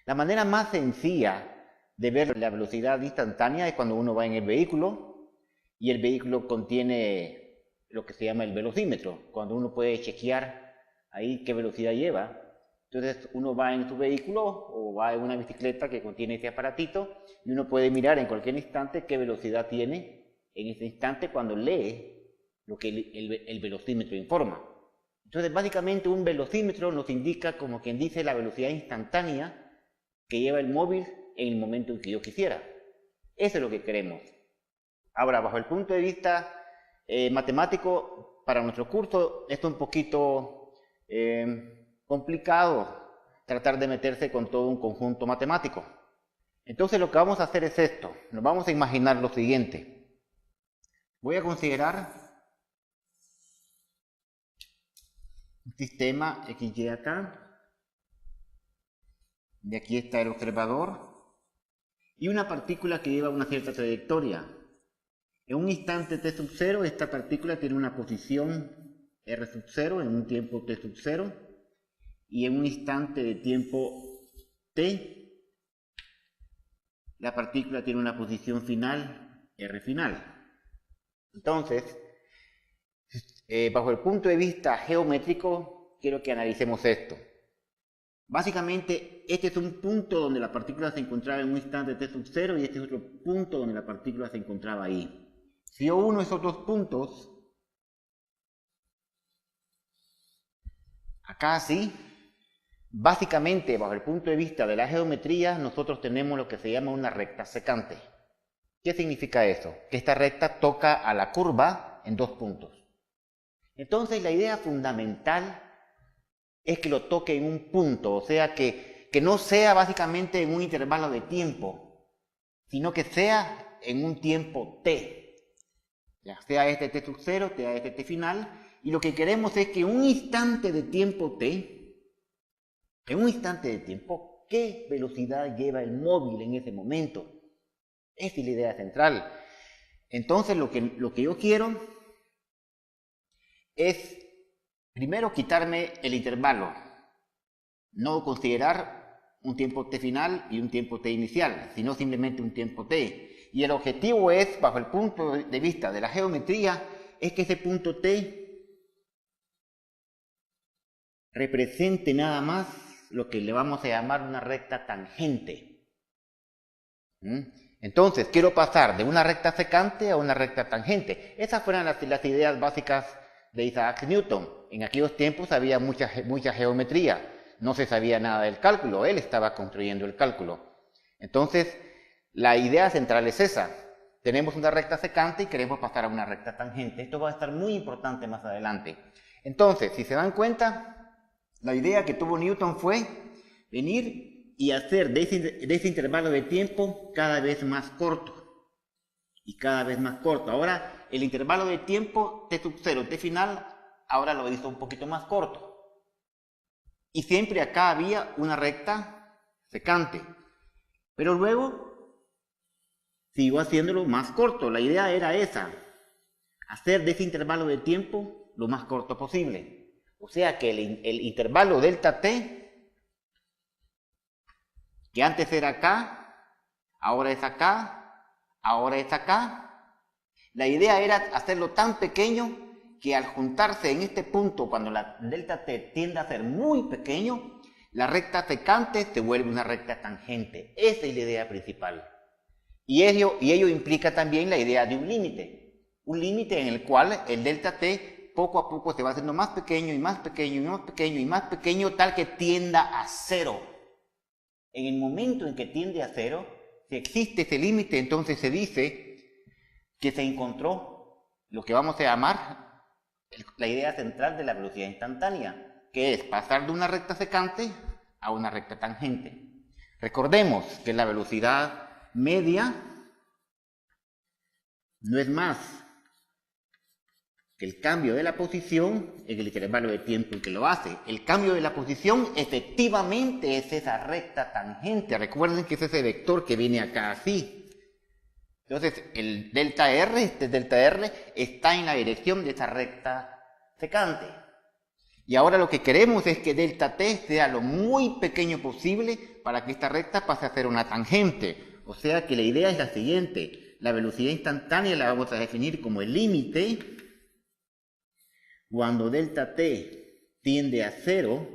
La manera más sencilla de ver la velocidad instantánea es cuando uno va en el vehículo y el vehículo contiene lo que se llama el velocímetro, cuando uno puede chequear ahí qué velocidad lleva. Entonces uno va en su vehículo o va en una bicicleta que contiene este aparatito y uno puede mirar en cualquier instante qué velocidad tiene en ese instante cuando lee lo que el velocímetro informa. Entonces básicamente un velocímetro nos indica, como quien dice, la velocidad instantánea que lleva el móvil en el momento en que yo quisiera. Eso es lo que queremos. Ahora, bajo el punto de vista matemático, para nuestro curso es un poquito complicado tratar de meterse con todo un conjunto matemático. Entonces lo que vamos a hacer es esto. Nos vamos a imaginar lo siguiente. Voy a considerar un sistema XY acá. De aquí está el observador y una partícula que lleva una cierta trayectoria. En un instante t sub 0, esta partícula tiene una posición r sub 0 en un tiempo t sub 0 y en un instante de tiempo t, la partícula tiene una posición final r final. Entonces, bajo el punto de vista geométrico, quiero que analicemos esto. Básicamente, este es un punto donde la partícula se encontraba en un instante t sub 0 y este es otro punto donde la partícula se encontraba ahí. Si yo uno esos dos puntos, acá así, básicamente, bajo el punto de vista de la geometría, nosotros tenemos lo que se llama una recta secante. ¿Qué significa eso? Que esta recta toca a la curva en dos puntos. Entonces, la idea fundamental es que lo toque en un punto, o sea, que no sea básicamente en un intervalo de tiempo, sino que sea en un tiempo t. Ya sea este t sub 0, sea este t final, y lo que queremos es que en un instante de tiempo t, en un instante de tiempo, ¿qué velocidad lleva el móvil en ese momento? Esa es la idea central. Entonces, lo que yo quiero es primero quitarme el intervalo, no considerar un tiempo t final y un tiempo t inicial, sino simplemente un tiempo t. Y el objetivo es, bajo el punto de vista de la geometría, es que ese punto t represente nada más lo que le vamos a llamar una recta tangente. Entonces, quiero pasar de una recta secante a una recta tangente. Esas fueron las ideas básicas de Isaac Newton. En aquellos tiempos había mucha geometría, no se sabía nada del cálculo, él estaba construyendo el cálculo. Entonces, la idea central es esa. Tenemos una recta secante y queremos pasar a una recta tangente. Esto va a estar muy importante más adelante. Entonces, si se dan cuenta, la idea que tuvo Newton fue venir y hacer de ese intervalo de tiempo cada vez más corto. Y cada vez más corto. Ahora, el intervalo de tiempo t sub 0, t final, ahora lo hizo un poquito más corto. Y siempre acá había una recta secante. Pero luego siguió haciéndolo más corto. La idea era esa. Hacer de ese intervalo de tiempo lo más corto posible. O sea que el intervalo delta t, que antes era acá, ahora es acá, ahora es acá. La idea era hacerlo tan pequeño que al juntarse en este punto, cuando la delta t tiende a ser muy pequeño, la recta secante se vuelve una recta tangente. Esa es la idea principal. Y ello implica también la idea de un límite en el cual el delta t poco a poco se va haciendo más pequeño y más pequeño y más pequeño y más pequeño, tal que tienda a cero. En el momento en que tiende a cero, si existe ese límite, entonces se dice que se encontró lo que vamos a llamar la idea central de la velocidad instantánea, que es pasar de una recta secante a una recta tangente. Recordemos que la velocidad media no es más que el cambio de la posición en el intervalo de tiempo en que lo hace. El cambio de la posición efectivamente es esa recta tangente. Recuerden que es ese vector que viene acá así. Entonces, el delta R, este delta R, está en la dirección de esa recta secante. Y ahora lo que queremos es que delta T sea lo muy pequeño posible para que esta recta pase a ser una tangente. O sea que la idea es la siguiente. La velocidad instantánea la vamos a definir como el límite cuando delta t tiende a 0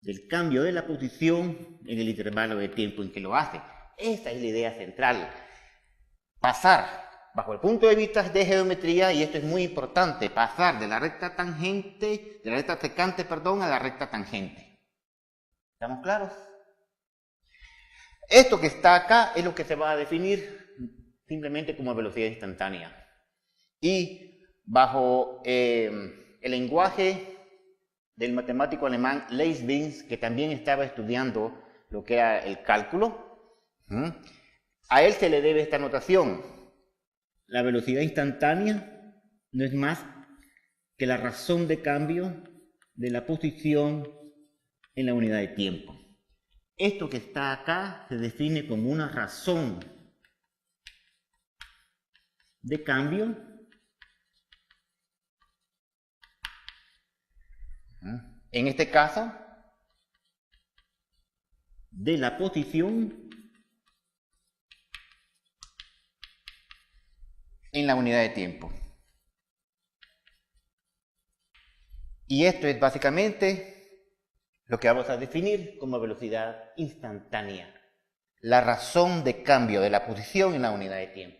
del cambio de la posición en el intervalo de tiempo en que lo hace. Esta es la idea central. Pasar, bajo el punto de vista de geometría, y esto es muy importante, pasar de la recta tangente, de la recta secante, perdón, a la recta tangente. ¿Estamos claros? Esto que está acá es lo que se va a definir simplemente como velocidad instantánea. Y bajo el lenguaje del matemático alemán Leibniz, que también estaba estudiando lo que era el cálculo, a él se le debe esta notación. La velocidad instantánea no es más que la razón de cambio de la posición en la unidad de tiempo. Esto que está acá se define como una razón de cambio en este caso de la posición en la unidad de tiempo. Y esto es básicamente lo que vamos a definir como velocidad instantánea, la razón de cambio de la posición en la unidad de tiempo.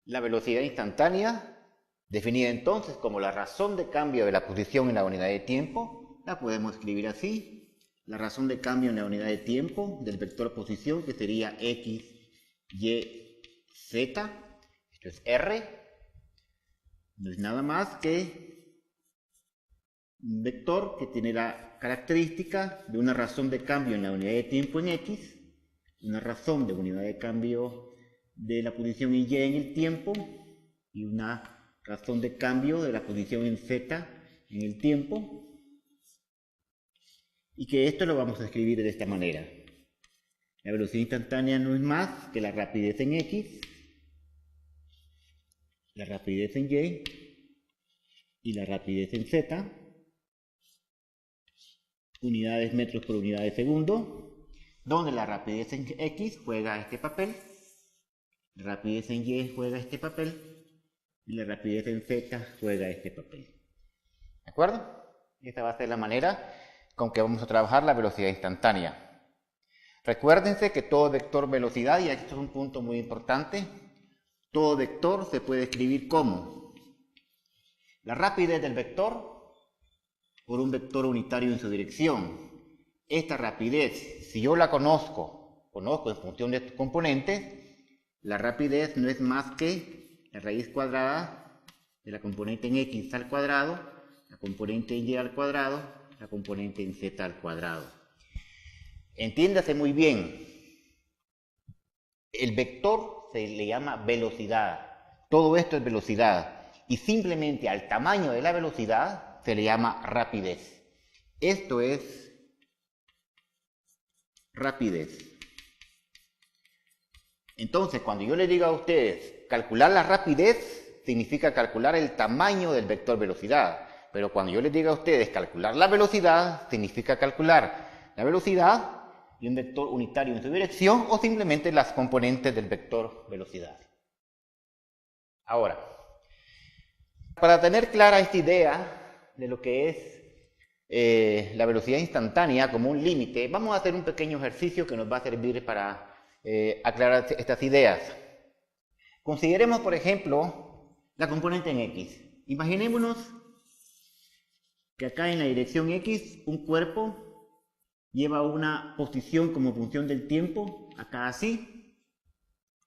La velocidad instantánea, definida entonces como la razón de cambio de la posición en la unidad de tiempo, la podemos escribir así: la razón de cambio en la unidad de tiempo del vector posición, que sería x, y, z, esto es r, no es nada más que un vector que tiene la característica de una razón de cambio en la unidad de tiempo en x, una razón de unidad de cambio de la posición en y en el tiempo, y una razón de cambio de la posición en z en el tiempo, y que esto lo vamos a escribir de esta manera. La velocidad instantánea no es más que la rapidez en x, la rapidez en y la rapidez en z, unidades metros por unidad de segundo, donde la rapidez en x juega este papel, la rapidez en y juega este papel, y la rapidez en z juega este papel. ¿De acuerdo? Esta va a ser la manera con que vamos a trabajar la velocidad instantánea. Recuérdense que todo vector velocidad, y esto es un punto muy importante, todo vector se puede escribir como la rapidez del vector por un vector unitario en su dirección. Esta rapidez, si yo la conozco en función de estos componentes, la rapidez no es más que la raíz cuadrada de la componente en x al cuadrado, la componente en y al cuadrado, la componente en z al cuadrado. Entiéndase muy bien, el vector se le llama velocidad, todo esto es velocidad, y simplemente al tamaño de la velocidad se le llama rapidez. Esto es rapidez. Entonces, cuando yo les digo a ustedes calcular la rapidez, significa calcular el tamaño del vector velocidad. Pero cuando yo les digo a ustedes calcular la velocidad, significa calcular la velocidad y un vector unitario en su dirección, o simplemente las componentes del vector velocidad. Ahora, para tener clara esta idea de lo que es la velocidad instantánea como un límite, vamos a hacer un pequeño ejercicio que nos va a servir para aclarar estas ideas. Consideremos, por ejemplo, la componente en x. Imaginémonos que acá en la dirección x un cuerpo lleva una posición como función del tiempo, acá así,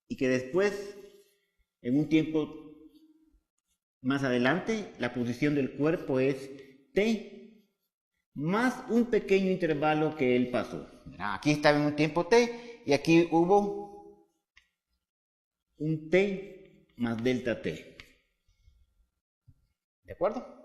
y que después, en un tiempo más adelante, la posición del cuerpo es t más un pequeño intervalo que él pasó. Aquí estaba en un tiempo t y aquí hubo un t más delta t. ¿De acuerdo?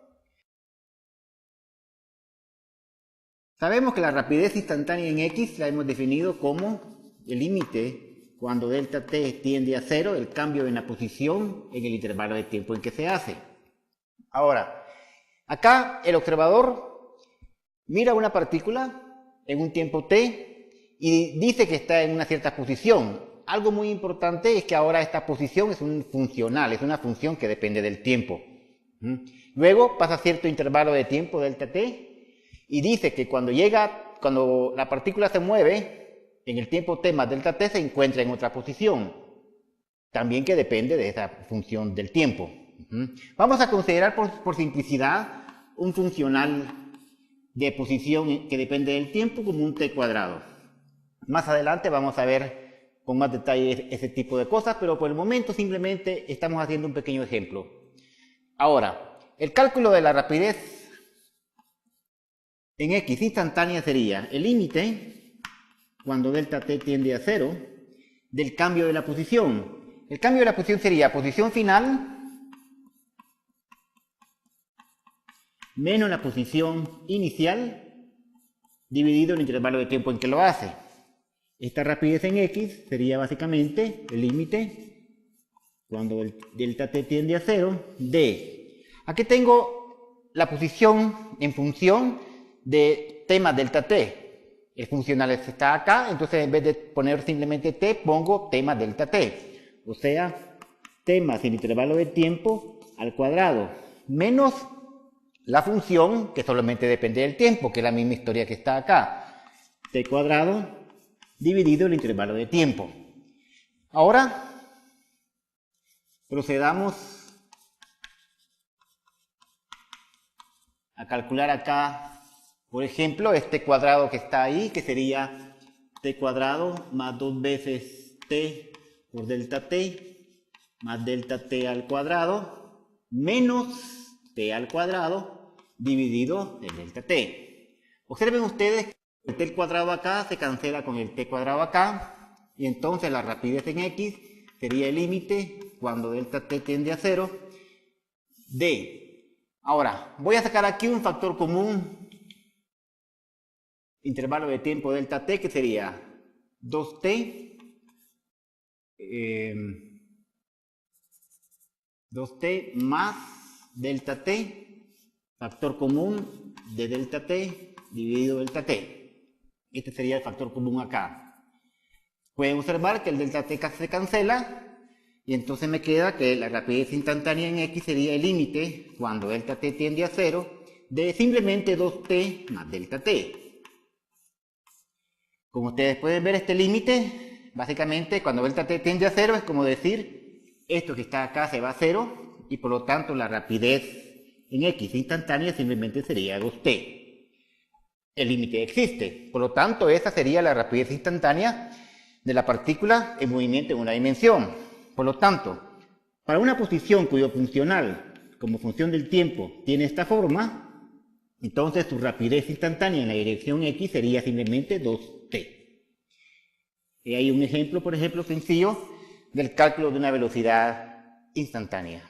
Sabemos que la rapidez instantánea en x la hemos definido como el límite cuando delta t tiende a 0, el cambio en la posición en el intervalo de tiempo en que se hace. Ahora, Acá el observador mira una partícula en un tiempo t y dice que está en una cierta posición. Algo muy importante es que ahora esta posición es un funcional, es una función que depende del tiempo. Luego pasa cierto intervalo de tiempo, delta t, y dice que cuando la partícula se mueve, en el tiempo t más delta t se encuentra en otra posición, también que depende de esa función del tiempo. Vamos a considerar por simplicidad un funcional de posición que depende del tiempo como un t cuadrado. Más adelante vamos a ver con más detalle ese tipo de cosas, pero por el momento simplemente estamos haciendo un pequeño ejemplo. Ahora, el cálculo de la rapidez en x instantánea sería el límite, cuando delta t tiende a 0, del cambio de la posición. El cambio de la posición sería posición final menos la posición inicial dividido el intervalo de tiempo en que lo hace. Esta rapidez en x sería básicamente el límite cuando el delta t tiende a 0 de... Aquí tengo la posición en función de t más delta t. El funcional está acá, entonces en vez de poner simplemente t, pongo t más delta t. O sea, t más el intervalo de tiempo al cuadrado, menos la función que solamente depende del tiempo, que es la misma historia que está acá. T cuadrado dividido el intervalo de tiempo. Ahora procedamos a calcular acá, por ejemplo, este cuadrado que está ahí, que sería t cuadrado más 2 veces t por delta t más delta t al cuadrado menos t al cuadrado dividido el delta t. Observen ustedes que el t cuadrado acá se cancela con el t cuadrado acá, y entonces la rapidez en x sería el límite cuando delta t tiende a 0 de... Ahora, voy a sacar aquí un factor común, intervalo de tiempo delta t, que sería 2t, 2t más delta t, factor común de delta t dividido delta t. Este sería el factor común acá. Pueden observar que el delta t se cancela y entonces me queda que la rapidez instantánea en x sería el límite cuando delta t tiende a 0 de simplemente 2t más delta t. Como ustedes pueden ver, este límite, básicamente cuando delta t tiende a 0 es como decir esto que está acá se va a 0 y por lo tanto la rapidez en x instantánea simplemente sería 2t. El límite existe, por lo tanto esa sería la rapidez instantánea de la partícula en movimiento en una dimensión. Por lo tanto, para una posición cuyo funcional como función del tiempo tiene esta forma, entonces su rapidez instantánea en la dirección x sería simplemente 2t. Y hay un ejemplo, por ejemplo, sencillo del cálculo de una velocidad instantánea.